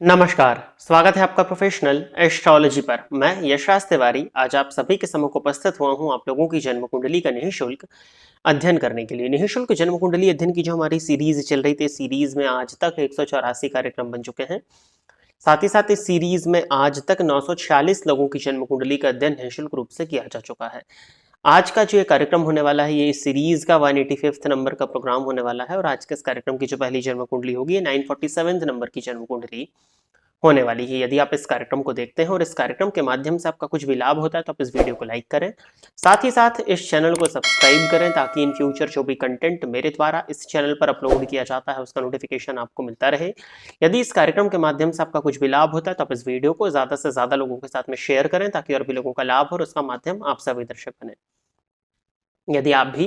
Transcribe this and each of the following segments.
नमस्कार, स्वागत है आपका प्रोफेशनल एस्ट्रोलॉजी पर। मैं यशराज तिवारी आज आप सभी के सम्मुख उपस्थित हुआ हूं आप लोगों की जन्म कुंडली का निःशुल्क अध्ययन करने के लिए। निःशुल्क जन्म कुंडली अध्ययन की जो हमारी सीरीज चल रही थी, सीरीज में आज तक 184 कार्यक्रम बन चुके हैं। साथ ही साथ इस सीरीज में आज तक 946 लोगों की जन्म कुंडली का अध्ययन निःशुल्क रूप से किया जा चुका है। आज का जो ये कार्यक्रम होने वाला है, ये इस सीरीज का 185th नंबर का प्रोग्राम होने वाला है और आज के इस कार्यक्रम की जो पहली जन्म कुंडली होगी, ये 947 नंबर की जन्म कुंडली होने वाली है। यदि आप इस कार्यक्रम को देखते हैं और इस कार्यक्रम के माध्यम से आपका कुछ भी लाभ होता है तो आप इस वीडियो को लाइक करें, साथ ही साथ इस चैनल को सब्सक्राइब करें ताकि इन फ्यूचर जो भी कंटेंट मेरे द्वारा इस चैनल पर अपलोड किया जाता है उसका नोटिफिकेशन आपको मिलता रहे। यदि इस कार्यक्रम के माध्यम से आपका कुछ भी लाभ होता है तो आप इस वीडियो को ज़्यादा से ज़्यादा लोगों के साथ में शेयर करें ताकि और भी लोगों का लाभ हो और उसका माध्यम आप सभी दर्शक बने। यदि आप भी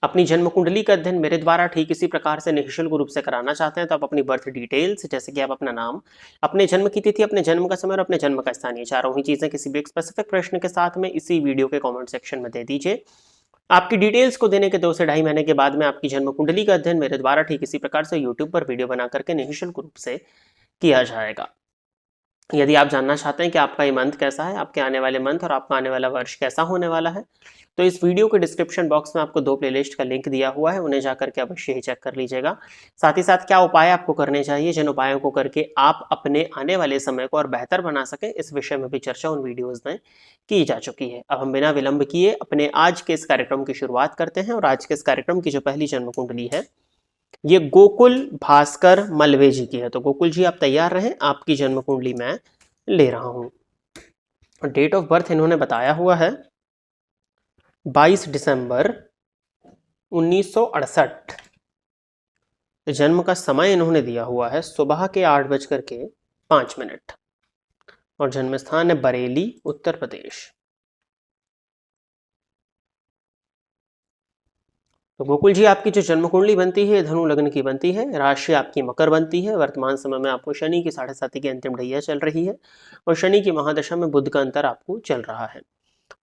अपनी जन्म कुंडली का अध्ययन मेरे द्वारा ठीक इसी प्रकार से निःशुल्क रूप से कराना चाहते हैं तो आप अपनी बर्थ डिटेल्स, जैसे कि आप अपना नाम, अपने जन्म की तिथि, अपने जन्म का समय और अपने जन्म का स्थान, ये चारों ही चीजें किसी भी एक स्पेसिफिक प्रश्न के साथ में इसी वीडियो के कमेंट सेक्शन में दे दीजिए। आपकी डिटेल्स को देने के 2 से ढाई महीने के बाद में आपकी जन्म कुंडली का अध्ययन मेरे द्वारा ठीक इसी प्रकार से यूट्यूब पर वीडियो बना करके निःशुल्क रूप से किया जाएगा। यदि आप जानना चाहते हैं कि आपका ये मंथ कैसा है, आपके आने वाले मंथ और आपका आने वाला वर्ष कैसा होने वाला है, तो इस वीडियो के डिस्क्रिप्शन बॉक्स में आपको 2 प्लेलिस्ट का लिंक दिया हुआ है, उन्हें जाकर के अवश्य ही चेक कर लीजिएगा। साथ ही साथ क्या उपाय आपको करने चाहिए, जिन उपायों को करके आप अपने आने वाले समय को और बेहतर बना सकें, इस विषय में भी चर्चा उन वीडियोज में की जा चुकी है। अब हम बिना विलंब किए अपने आज के इस कार्यक्रम की शुरुआत करते हैं और आज के इस कार्यक्रम की जो पहली जन्म कुंडली है, ये गोकुल भास्कर मलवे जी की है। तो गोकुल जी आप तैयार रहें, आपकी जन्म कुंडली मैं ले रहा हूं। डेट ऑफ बर्थ इन्होंने बताया हुआ है 22 दिसंबर 1968। जन्म का समय इन्होंने दिया हुआ है सुबह के 8:05 और जन्म स्थान है बरेली, उत्तर प्रदेश। तो गोकुल जी आपकी जो जन्म कुंडली बनती है धनु लग्न की बनती है, राशि आपकी मकर बनती है। वर्तमान समय में आपको शनि की 7.5 की अंतिम ढैया चल रही है और शनि की महादशा में बुध का अंतर आपको चल रहा है।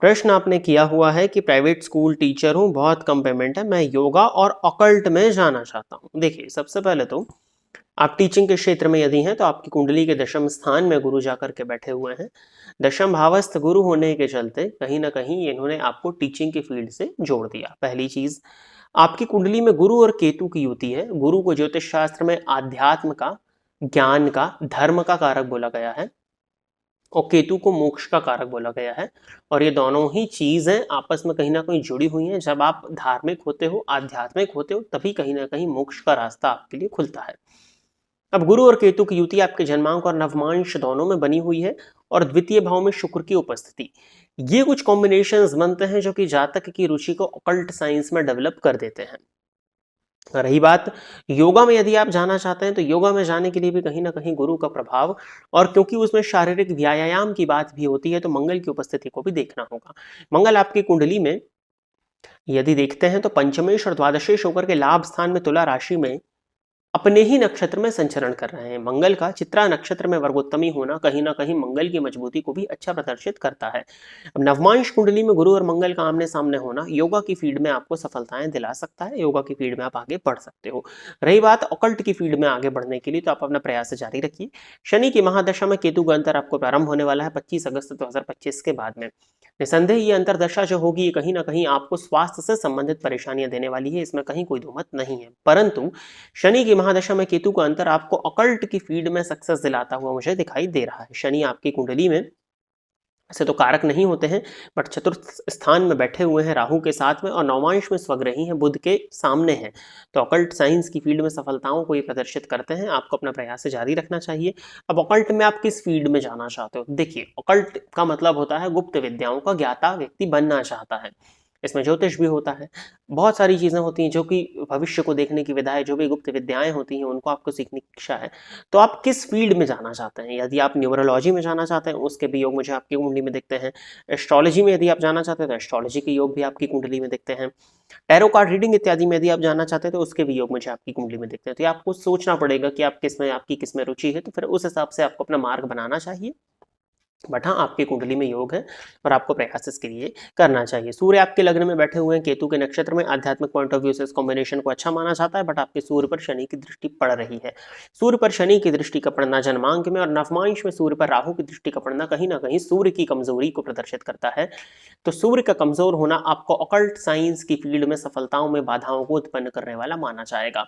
प्रश्न आपने किया हुआ है कि प्राइवेट स्कूल टीचर हूं, बहुत कम पेमेंट है, मैं योगा और ऑकल्ट में जाना चाहता हूं। देखिए, सबसे पहले तो आप टीचिंग के क्षेत्र में यदि हैं तो आपकी कुंडली के दशम स्थान में गुरु जाकर के बैठे हुए हैं। दशम भावस्थ गुरु होने के चलते कहीं ना कहीं इन्होंने आपको टीचिंग की फील्ड से जोड़ दिया। पहली चीज, आपकी कुंडली में गुरु और केतु की युति है। गुरु को ज्योतिष शास्त्र में आध्यात्म का, ज्ञान का, धर्म का कारक बोला गया है और केतु को मोक्ष का कारक बोला गया है। और ये दोनों ही चीजें आपस में कहीं ना कहीं जुड़ी हुई हैं। जब आप धार्मिक होते हो, आध्यात्मिक होते हो, तभी कहीं ना कहीं मोक्ष का रास्ता आपके लिए खुलता है। अब गुरु और केतु की युति आपके जन्मांक और नवमांश दोनों में बनी हुई है और द्वितीय भाव में शुक्र की उपस्थिति, ये कुछ कॉम्बिनेशंस बनते हैं जो कि जातक की रुचि को ऑकल्ट साइंस में डेवलप कर देते हैं। रही बात योगा में, यदि आप जाना चाहते हैं तो योगा में जाने के लिए भी कहीं ना कहीं गुरु का प्रभाव, और क्योंकि उसमें शारीरिक व्यायाम की बात भी होती है तो मंगल की उपस्थिति को भी देखना होगा। मंगल आपकी कुंडली में यदि देखते हैं तो पंचमेश और द्वादशेश होकर के लाभ स्थान में तुला राशि में अपने ही नक्षत्र में संचरण कर रहे हैं। मंगल का चित्रा नक्षत्र में वर्गोत्तमी होना कहीं ना कहीं मंगल की मजबूती को भी अच्छा प्रदर्शित करता है। अब नवमांश कुंडली में गुरु और मंगल का आमने सामने होना योगा की फील्ड में आपको सफलताएं दिला सकता है। योगा की फील्ड में आप आगे बढ़ सकते हो। रही बात ऑकल्ट की फील्ड में आगे बढ़ने के लिए, तो आप अपना प्रयास जारी रखिए। शनि की महादशा में केतु का अंतर आपको प्रारंभ होने वाला है 25 अगस्त 2025 के बाद में। निसंदेह ये अंतरदशा जो होगी ये कहीं ना कहीं आपको स्वास्थ्य से संबंधित परेशानियां देने वाली है, इसमें कहीं कोई दो मत नहीं है। परंतु शनि की महादशा में केतु का अंतर आपको ऑकल्ट की फील्ड में सक्सेस दिलाता हुआ मुझे दिखाई दे रहा है। शनि आपकी कुंडली में ऐसे तो कारक नहीं होते हैं, बट चतुर्थ स्थान में बैठे हुए हैं राहु के साथ में और नवमांश में स्वग्रही हैं, बुध के सामने हैं। तो ऑकल्ट साइंस की फील्ड में सफलताओं को ये प्रदर्शित करते हैं। आपको अपना प्रयास जारी रखना चाहिए। अब ऑकल्ट में आप किस फील्ड में जाना चाहते हो? देखिए, ऑकल्ट का मतलब होता है गुप्त विद्याओं का ज्ञाता व्यक्ति बनना चाहता है। इसमें ज्योतिष भी होता है, बहुत सारी चीजें होती हैं जो कि भविष्य को देखने की विधा है। जो भी गुप्त विद्याएं होती हैं उनको आपको सीखने की इच्छा है। तो आप किस फील्ड में जाना चाहते हैं? यदि आप न्यूमरोलॉजी में जाना चाहते हैं, उसके भी योग मुझे आपकी कुंडली में दिखते हैं। एस्ट्रोलॉजी में यदि आप जाना चाहते हैं तो एस्ट्रोलॉजी के योग भी आपकी कुंडली में दिखते हैं। टैरो कार्ड रीडिंग इत्यादि में यदि आप जानना चाहते हैं तो उसके भी योग मुझे आपकी कुंडली में दिखते हैं। तो ये आपको सोचना पड़ेगा कि आप किसमें, आपकी किसमें रुचि है, तो फिर उस हिसाब से आपको अपना मार्ग बनाना चाहिए बट हाँ, आपकी कुंडली में योग है और आपको प्रयास इसके लिए करना चाहिए। सूर्य आपके लग्न में बैठे हुए हैं केतु के नक्षत्र में, आध्यात्मिक पॉइंट ऑफ व्यू से इस कॉम्बिनेशन को अच्छा माना जाता है, बट आपके सूर्य पर शनि की दृष्टि पड़ रही है। सूर्य पर शनि की दृष्टि का पड़ना जन्मांक में और नवमांश में सूर्य पर राहु की दृष्टि का पड़ना कहीं ना कहीं सूर्य की कमजोरी को प्रदर्शित करता है। तो सूर्य का कमजोर होना आपको ऑकल्ट साइंस की फील्ड में सफलताओं में बाधाओं को उत्पन्न करने वाला माना जाएगा।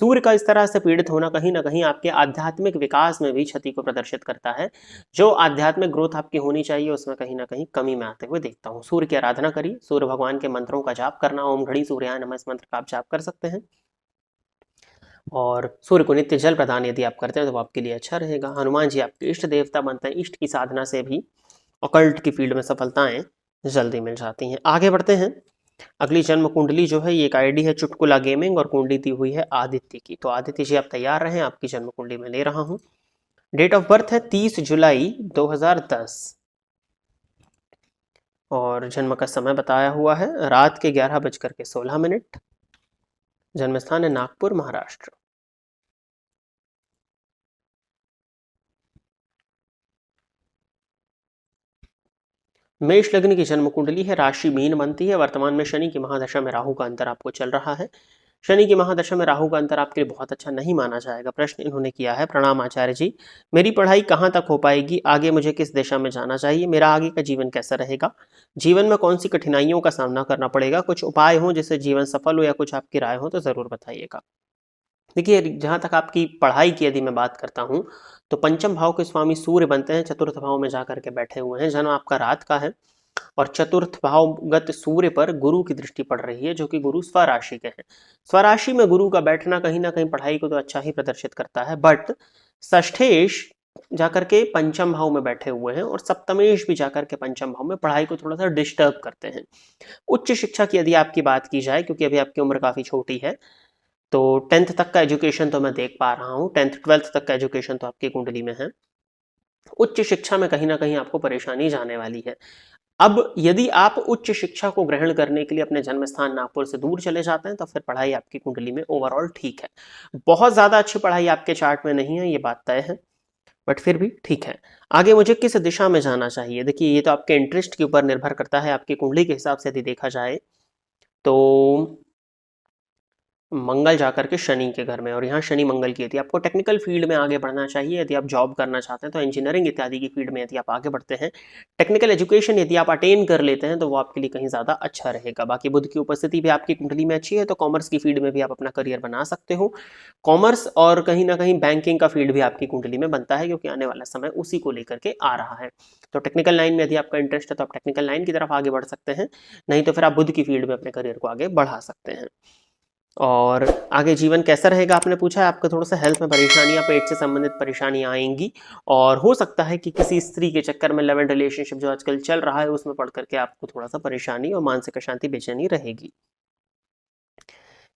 सूर्य का इस तरह से पीड़ित होना कहीं ना कहीं आपके आध्यात्मिक विकास में भी क्षति को प्रदर्शित करता है। जो आध्यात्मिक ग्रोथ आपकी होनी चाहिए उसमें कहीं ना कहीं कमी में आते हुए देखता हूँ। सूर्य की आराधना करिए, सूर्य भगवान के मंत्रों का जाप करना, ओम घड़ी सूर्याय नमः इस मंत्र का आप जाप कर सकते हैं। और सूर्य को नित्य जल प्रदान यदि आप करते हैं तो वो आपके लिए अच्छा रहेगा। हनुमान जी आपके इष्ट देवता बनते हैं, इष्ट की साधना से भी ऑकल्ट की फील्ड में सफलताएं जल्दी मिल जाती हैं। आगे बढ़ते हैं। अगली जन्म कुंडली जो है, ये एक आईडी है चुटकुला गेमिंग और कुंडली दी हुई है आदित्य की। तो आदित्य जी आप तैयार रहें, आपकी जन्म कुंडली में ले रहा हूं। डेट ऑफ बर्थ है 30 जुलाई 2010 और जन्म का समय बताया हुआ है रात के 11:16। जन्म स्थान है नागपुर, महाराष्ट्र। मेष लग्न की जन्म कुंडली है, राशि मीन बनती है। वर्तमान में शनि की महादशा में राहु का अंतर आपको चल रहा है। शनि की महादशा में राहु का अंतर आपके लिए बहुत अच्छा नहीं माना जाएगा। प्रश्न इन्होंने किया है, प्रणाम आचार्य जी, मेरी पढ़ाई कहाँ तक हो पाएगी, आगे मुझे किस दिशा में जाना चाहिए, मेरा आगे का जीवन कैसा रहेगा, जीवन में कौन सी कठिनाइयों का सामना करना पड़ेगा, कुछ उपाय हो जिससे जीवन सफल हो या कुछ आपकी राय हो तो जरूर बताइएगा। देखिए, जहाँ तक आपकी पढ़ाई की यदि मैं बात करता हूँ तो पंचम भाव के स्वामी सूर्य बनते हैं, चतुर्थ भाव में जाकर के बैठे हुए हैं। जन्म आपका रात का है और चतुर्थ भावगत सूर्य पर गुरु की दृष्टि पड़ रही है, जो कि गुरु स्वराशि के हैं। स्वराशि में गुरु का बैठना कहीं ना कहीं पढ़ाई को तो अच्छा ही प्रदर्शित करता है, बट षष्ठेश जाकर के पंचम भाव में बैठे हुए हैं और सप्तमेश भी जाकर के पंचम भाव में पढ़ाई को थोड़ा सा डिस्टर्ब करते हैं। उच्च शिक्षा की यदि आपकी बात की जाए, क्योंकि अभी आपकी उम्र काफी छोटी है, तो 10th तक का एजुकेशन तो मैं देख पा रहा हूँ, 10th 12th तक का एजुकेशन तो आपकी कुंडली में है। उच्च शिक्षा में कहीं ना कहीं आपको परेशानी जाने वाली है। अब यदि आप उच्च शिक्षा को ग्रहण करने के लिए अपने जन्म स्थान नागपुर से दूर चले जाते हैं तो फिर पढ़ाई आपकी कुंडली में ओवरऑल ठीक है। बहुत ज्यादा अच्छी पढ़ाई आपके चार्ट में नहीं है, ये बात तय है, बट फिर भी ठीक है। आगे मुझे किस दिशा में जाना चाहिए, देखिए ये तो आपके इंटरेस्ट के ऊपर निर्भर करता है। आपकी कुंडली के हिसाब से यदि देखा जाए तो मंगल जाकर के शनि के घर में, और यहाँ शनि मंगल की, यदि आपको टेक्निकल फील्ड में आगे बढ़ना चाहिए, यदि आप जॉब करना चाहते हैं तो इंजीनियरिंग इत्यादि की फील्ड में यदि आप आगे बढ़ते हैं, टेक्निकल एजुकेशन यदि आप अटेन कर लेते हैं तो वो आपके लिए कहीं ज़्यादा अच्छा रहेगा। बाकी बुध की उपस्थिति भी आपकी कुंडली में अच्छी है तो कॉमर्स की फील्ड में भी आप अपना करियर बना सकते हो। कॉमर्स और कहीं ना कहीं बैंकिंग का फील्ड भी आपकी कुंडली में बनता है, क्योंकि आने वाला समय उसी को लेकर के आ रहा है। तो टेक्निकल लाइन में यदि आपका इंटरेस्ट है तो आप टेक्निकल लाइन की तरफ आगे बढ़ सकते हैं, नहीं तो फिर आप बुध की फील्ड में अपने करियर को आगे बढ़ा सकते हैं। और आगे जीवन कैसा रहेगा आपने पूछा है, आपको थोड़ा सा हेल्थ में परेशानियां, पेट से संबंधित परेशानियां आएंगी और हो सकता है कि किसी स्त्री के चक्कर में, लव एंड रिलेशनशिप जो आजकल चल रहा है उसमें पढ़ करके आपको थोड़ा सा परेशानी और मानसिक अशांति, बेचैनी रहेगी।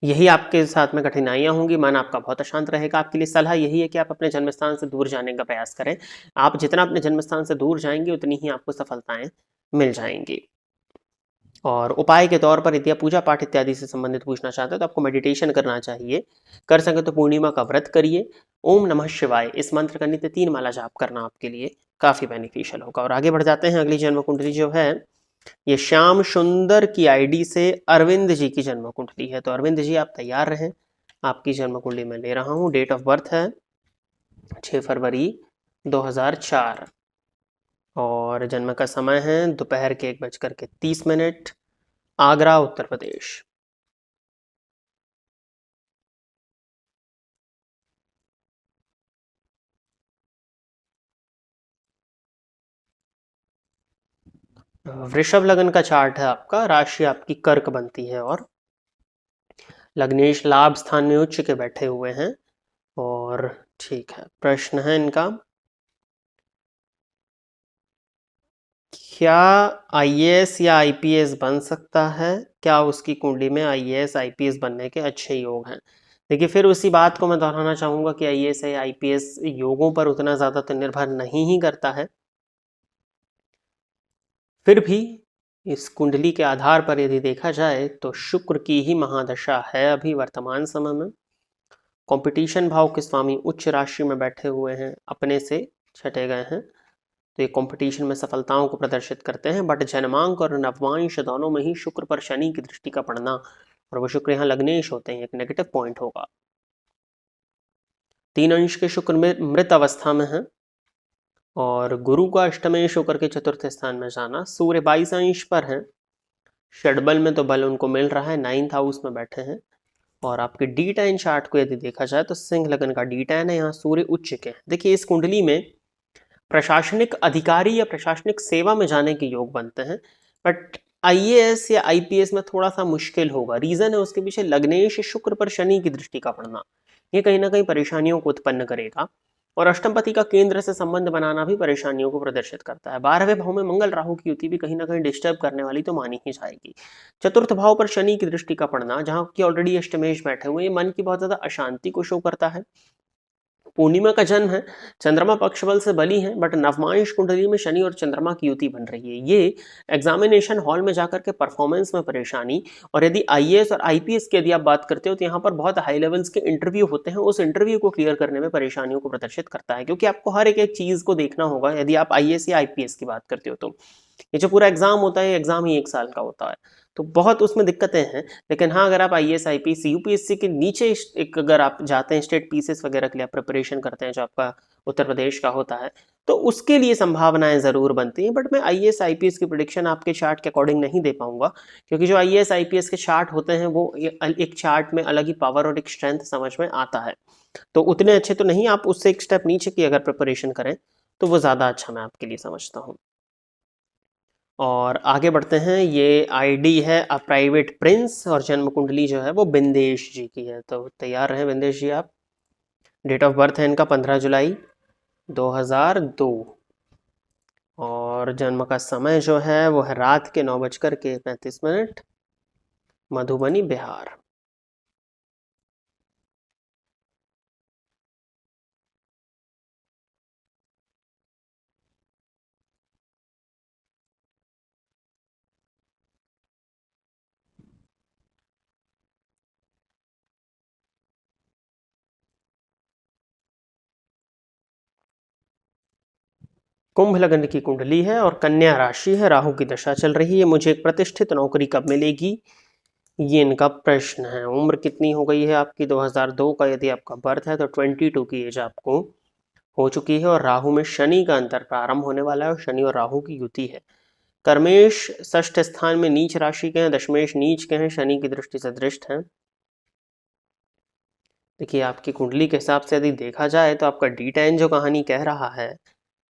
यही आपके साथ में कठिनाइयां होंगी, मन आपका बहुत अशांत रहेगा। आपके लिए सलाह यही है कि आप अपने जन्म स्थान से दूर जाने का प्रयास करें। आप जितना अपने जन्म स्थान से दूर जाएंगे उतनी ही आपको सफलताएं मिल जाएंगी। और उपाय के तौर पर यदि आप पूजा पाठ इत्यादि से संबंधित पूछना चाहते हैं तो आपको मेडिटेशन करना चाहिए। कर सके तो पूर्णिमा का व्रत करिए। ओम नमः शिवाय इस मंत्र का नित्य 3 माला जाप करना आपके लिए काफी बेनिफिशियल होगा। और आगे बढ़ जाते हैं। अगली जन्म कुंडली जो है, ये श्याम सुंदर की आईडी से अरविंद जी की जन्म कुंडली है। तो अरविंद जी आप तैयार रहें, आपकी जन्म कुंडली में ले रहा हूँ। डेट ऑफ बर्थ है 6 फरवरी 2004 और जन्म का समय है दोपहर के 1:30, आगरा, उत्तर प्रदेश। वृषभ लगन का चार्ट है आपका, राशि आपकी कर्क बनती है और लग्नेश लाभ स्थान में उच्च के बैठे हुए हैं। और ठीक है, प्रश्न है इनका, क्या आईएएस या आईपीएस बन सकता है, क्या उसकी कुंडली में आईएएस आईपीएस बनने के अच्छे योग हैं। देखिए, फिर उसी बात को मैं दोहराना चाहूंगा कि आईएएस या आईपीएस योगों पर उतना ज्यादा तो निर्भर नहीं ही करता है। फिर भी इस कुंडली के आधार पर यदि देखा जाए तो शुक्र की ही महादशा है अभी वर्तमान समय में। कंपटीशन भाव के स्वामी उच्च राशि में बैठे हुए हैं, अपने से छटे गए हैं। तो ये कंपटीशन में सफलताओं को प्रदर्शित करते हैं। बट जन्मांक और नवमांश दोनों में ही शुक्र पर शनि की दृष्टि का पड़ना, और वो शुक्र यहाँ लग्नेश होते हैं, एक नेगेटिव पॉइंट होगा। 3 अंश के शुक्र में मृत अवस्था में है, और गुरु का अष्टमेश होकर के चतुर्थ स्थान में जाना। सूर्य 22 अंश पर है, षडबल में तो बल उनको मिल रहा है, 9th हाउस में बैठे हैं। और आपके D10 चार्ट को यदि देखा जाए तो सिंह लगन का D10 है, यहाँ सूर्य उच्च के हैं। देखिए इस कुंडली में प्रशासनिक अधिकारी या प्रशासनिक सेवा में जाने के योग बनते हैं, बट IAS या IPS में थोड़ा सा मुश्किल होगा। रीजन है उसके पीछे लग्नेश शुक्र पर शनि की दृष्टि का पड़ना, ये कहीं ना कहीं परेशानियों को उत्पन्न करेगा। और अष्टमपति का केंद्र से संबंध बनाना भी परेशानियों को प्रदर्शित करता है। 12वें भाव में मंगल राहु की युति भी कहीं ना कहीं डिस्टर्ब करने वाली तो मानी ही जाएगी। चतुर्थ भाव पर शनि की दृष्टि का पड़ना, जहां की ऑलरेडी अष्टमेश बैठे हुए, ये मन की बहुत ज्यादा अशांति को शो करता है। पूर्णिमा का जन्म है, चंद्रमा पक्ष बल से बली है, बट नवमांश कुंडली में शनि और चंद्रमा की युति बन रही है। ये एग्जामिनेशन हॉल में जाकर के परफॉर्मेंस में परेशानी, और यदि IAS और IPS की यदि आप बात करते हो तो यहाँ पर बहुत हाई लेवल्स के इंटरव्यू होते हैं, उस इंटरव्यू को क्लियर करने में परेशानियों को प्रदर्शित करता है, क्योंकि आपको हर एक चीज को देखना होगा। यदि आप IAS या IPS की बात करते हो तो ये जो पूरा एग्जाम होता है, एग्जाम ही 1 साल का होता है, तो बहुत उसमें दिक्कतें हैं। लेकिन हाँ, अगर आप IAS IPS UPSC के नीचे एक अगर आप जाते हैं, स्टेट पीसीएस वगैरह के लिए आप प्रिपरेशन करते हैं जो आपका उत्तर प्रदेश का होता है, तो उसके लिए संभावनाएं जरूर बनती हैं। बट मैं IAS IPS की प्रेडिक्शन आपके चार्ट के अकॉर्डिंग नहीं दे पाऊंगा, क्योंकि जो IAS IPS के चार्ट होते हैं वो एक चार्ट में अलग ही पावर और एक स्ट्रेंथ समझ में आता है, तो उतने अच्छे तो नहीं। आप उससे एक स्टेप नीचे की अगर प्रिपरेशन करें तो वो ज़्यादा अच्छा मैं आपके लिए समझता हूँ। और आगे बढ़ते हैं। ये आईडी है अ प्राइवेट प्रिंस, और जन्म कुंडली जो है वो बिंदेश जी की है। तो तैयार रहे बिंदेश जी आप। डेट ऑफ बर्थ है इनका 15 जुलाई 2002, और जन्म का समय जो है वो है रात के 9:35, मधुबनी बिहार। कुंभ लग्न की कुंडली है और कन्या राशि है, राहु की दशा चल रही है। मुझे एक प्रतिष्ठित नौकरी कब मिलेगी, ये इनका प्रश्न है। उम्र कितनी हो गई है आपकी, 2002 का यदि आपका बर्थ है तो 22 की एज आपको हो चुकी है, और राहु में शनि का अंतर प्रारंभ होने वाला है, और शनि और राहु की युति है। कर्मेश षष्ठ स्थान में नीच राशि के हैं, दशमेश नीच के हैं, शनि की दृष्टि से दृष्ट हैं। देखिए आपकी कुंडली के हिसाब से यदि देखा जाए तो आपका D10 जो कहानी कह रहा है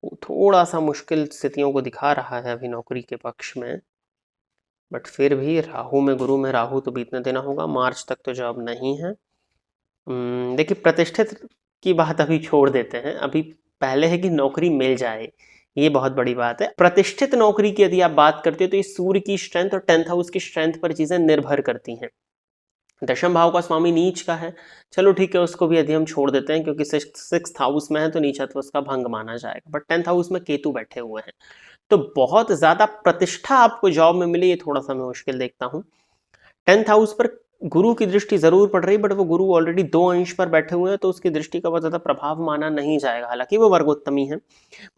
वो थोड़ा सा मुश्किल स्थितियों को दिखा रहा है अभी नौकरी के पक्ष में, बट फिर भी राहु में गुरु में राहु तो बीतने देना होगा। मार्च तक तो जॉब नहीं है। देखिए प्रतिष्ठित की बात अभी छोड़ देते हैं, अभी पहले है कि नौकरी मिल जाए, ये बहुत बड़ी बात है। प्रतिष्ठित नौकरी की यदि आप बात करते हो तो ये सूर्य की स्ट्रेंथ और 10th हाउस की स्ट्रेंथ पर चीजें निर्भर करती हैं। दशम भाव का स्वामी नीच का है, चलो ठीक है उसको भी यदि हम छोड़ देते हैं, क्योंकि 6th हाउस में है तो नीचत्व उसका भंग माना जाएगा। बट 10th हाउस में केतु बैठे हुए हैं, तो बहुत ज्यादा प्रतिष्ठा आपको जॉब में मिले, ये थोड़ा सा मैं मुश्किल देखता हूँ। 10th हाउस पर गुरु की दृष्टि जरूर पड़ रही, बट वो गुरु ऑलरेडी 2 अंश पर बैठे हुए हैं, तो उसकी दृष्टि का बहुत ज्यादा प्रभाव माना नहीं जाएगा। हालांकि वो वर्गोत्तमी है,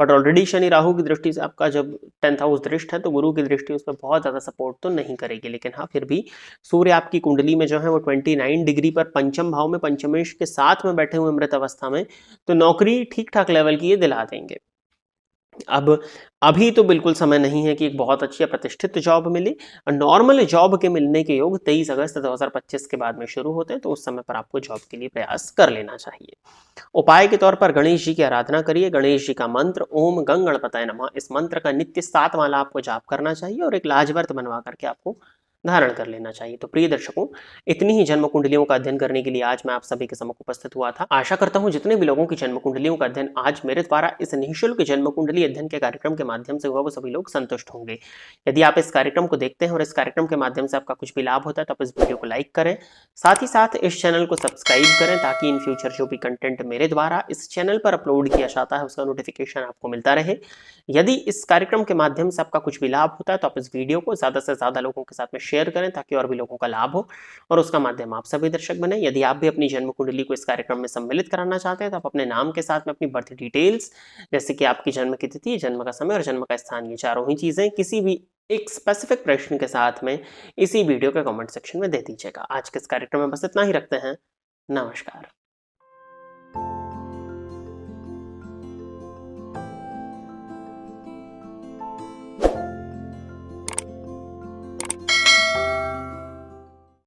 बट ऑलरेडी शनि राहु की दृष्टि से आपका जब 10th हाउस दृष्ट है तो गुरु की दृष्टि उस पर बहुत ज्यादा सपोर्ट तो नहीं करेगी। लेकिन हाँ फिर भी सूर्य आपकी कुंडली में जो है वो 29 डिग्री पर पंचम भाव में पंचमेश के साथ में बैठे हुए मृत अवस्था में, तो नौकरी ठीक ठाक लेवल की ये दिला देंगे। अब अभी तो बिल्कुल समय नहीं है कि एक बहुत अच्छी प्रतिष्ठित जॉब मिले। नॉर्मल जॉब के मिलने के योग 23 अगस्त 2025 के बाद में शुरू होते हैं, तो उस समय पर आपको जॉब के लिए प्रयास कर लेना चाहिए। उपाय के तौर पर गणेश जी की आराधना करिए। गणेश जी का मंत्र ओम गंग गणपताय नमः, इस मंत्र का नित्य 7 माला आपको जाप करना चाहिए, और एक लाजवर्त बनवा करके आपको धारण कर लेना चाहिए। तो प्रिय दर्शकों, इतनी ही जन्म कुंडलियों का अध्ययन करने के लिए आज मैं आप सभी के सम्मुख उपस्थित हुआ था। आशा करता हूं जितने भी लोगों की जन्म कुंडलियों का अध्ययन आज मेरे द्वारा इस निःशुल्क जन्म कुंडली अध्ययन के कार्यक्रम के माध्यम से हुआ, वो सभी लोग संतुष्ट होंगे। यदि आप इस कार्यक्रम को देखते हैं और इस कार्यक्रम के माध्यम से आपका कुछ भी लाभ होता है तो आप इस वीडियो को लाइक करें, साथ ही साथ इस चैनल को सब्सक्राइब करें, ताकि इन फ्यूचर जो भी कंटेंट मेरे द्वारा इस चैनल पर अपलोड किया जाता है उसका नोटिफिकेशन आपको मिलता रहे। यदि इस कार्यक्रम के माध्यम से आपका कुछ भी लाभ होता है तो आप इस वीडियो को ज्यादा से ज्यादा लोगों के साथ में शेयर करें ताकि और भी लोगों का लाभ हो और उसका माध्यम आप सभी दर्शक बने। यदि आप भी अपनी जन्म कुंडली को इस कार्यक्रम में सम्मिलित कराना चाहते हैं तो आप अपने नाम के साथ में अपनी बर्थ डिटेल्स, जैसे कि आपकी जन्म की तिथि, जन्म का समय और जन्म का स्थान, ये चारों ही चीज़ें किसी भी एक स्पेसिफिक प्रश्न के साथ में इसी वीडियो के कमेंट सेक्शन में दे दीजिएगा। आज के इस कार्यक्रम में बस इतना ही रखते हैं। नमस्कार।